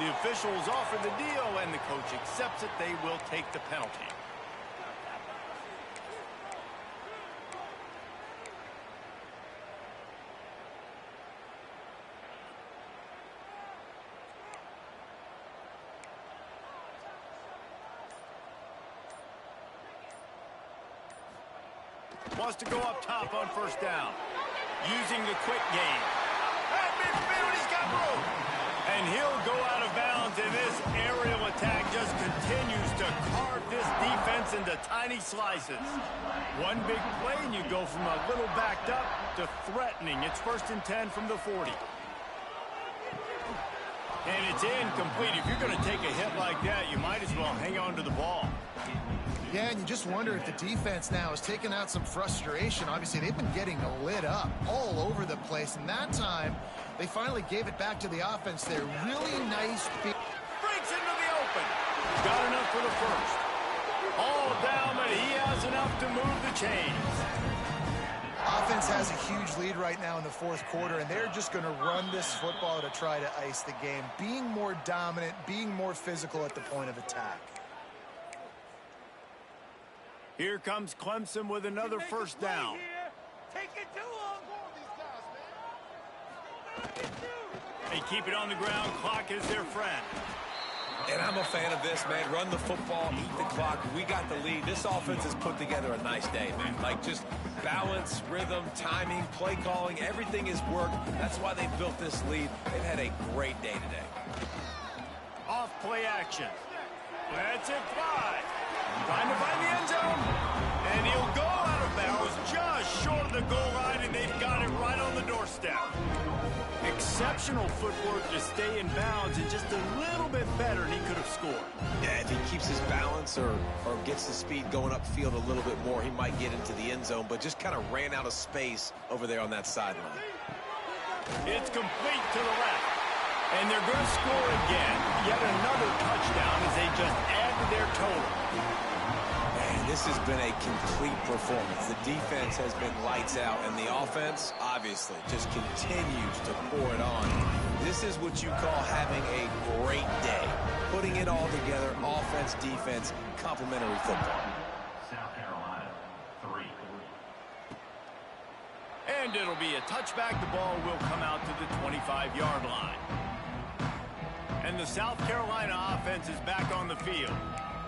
Speaker 1: The officials offer the deal, and the coach accepts it. They will take the penalty. Wants to go up top on 1st down. Using the quick game. At midfield, he's got room. And he'll go out of bounds, and this aerial attack just continues to carve this defense into tiny slices. One big play, and you go from a little backed up to threatening. It's 1st and 10 from the 40. And it's incomplete. If you're going to take a hit like that, you might as well hang on to the ball.
Speaker 3: Yeah, and you just wonder if the defense now is taking out some frustration. Obviously, they've been getting lit up all over the place, and that time they finally gave it back to the offense there. Really nice.
Speaker 1: Breaks into the open. Got enough for the 1st. All down, but he has enough to move the chains.
Speaker 3: Offense has a huge lead right now in the 4th quarter, and they're just going to run this football to try to ice the game, being more dominant, being more physical at the point of attack.
Speaker 1: Here comes Clemson with another 1st down.
Speaker 6: Take it to him.
Speaker 1: They keep it on the ground. Clock is their friend.
Speaker 2: And I'm a fan of this, man. Run the football, eat the clock. We got the lead. This offense has put together a nice day, man. Like, just balance, rhythm, timing, play calling, everything has worked. That's why they built this lead. They've had a great day today.
Speaker 1: Off play action. That's it, 5. Trying to find the end zone. And he'll go out of bounds just short of the goal line, and they've got it right on the doorstep. Exceptional footwork to stay in bounds, and just a little bit better, and he could have scored.
Speaker 2: Yeah, if he keeps his balance or gets the speed going upfield a little bit more, he might get into the end zone, but just kind of ran out of space over there on that sideline.
Speaker 1: It's complete to the left. And they're going to score again. Yet another touchdown as they just add to their total.
Speaker 2: Man, this has been a complete performance. The defense has been lights out, and the offense, obviously, just continues to pour it on. This is what you call having a great day. Putting it all together, offense, defense, complementary football.
Speaker 5: South Carolina, 3.
Speaker 1: And it'll be a touchback. The ball will come out to the 25-yard line. And the South Carolina offense is back on the field.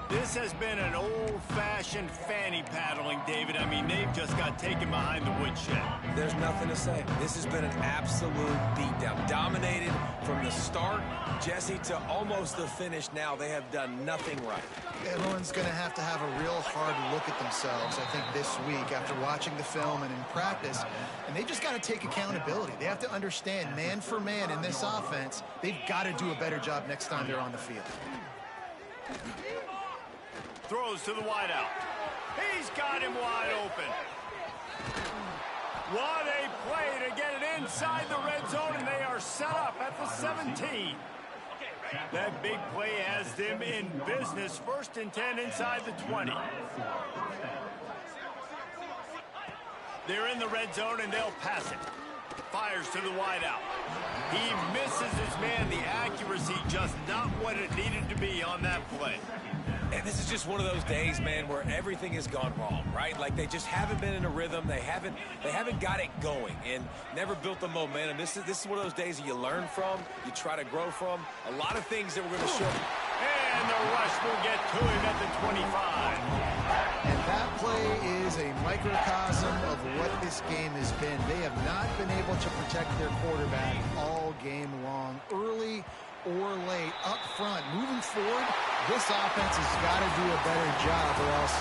Speaker 1: This has been an old-fashioned fanny paddling, David. I mean, they've just got taken behind the woodshed.
Speaker 2: There's nothing to say. This has been an absolute beatdown. Dominated from the start, Jesse, to almost the finish now. They have done nothing right.
Speaker 3: Everyone's going to have a real hard look at themselves, I think, this week after watching the film and in practice. And they've just got to take accountability. They have to understand, man for man in this offense, they've got to do a better job next time they're on the field.
Speaker 1: Throws to the wideout. He's got him wide open. What a play to get it inside the red zone, and they are set up at the 17. That big play has them in business. 1st and 10 inside the 20. They're in the red zone, and they'll pass it. Fires to the wideout. He misses his man. The accuracy just not what it needed to be on that play.
Speaker 2: And this is just one of those days, man, where everything has gone wrong, right? Like they just haven't been in a rhythm. They haven't got it going and never built the momentum. This is one of those days that you learn from, you try to grow from. A lot of things that we're going to show.
Speaker 1: And the rush will get to him at the 25.
Speaker 3: And that play is a microcosm of what this game has been. They have not been able to protect their quarterback all game long. Early, or late up front. Moving forward, this offense has got to do a better job, or else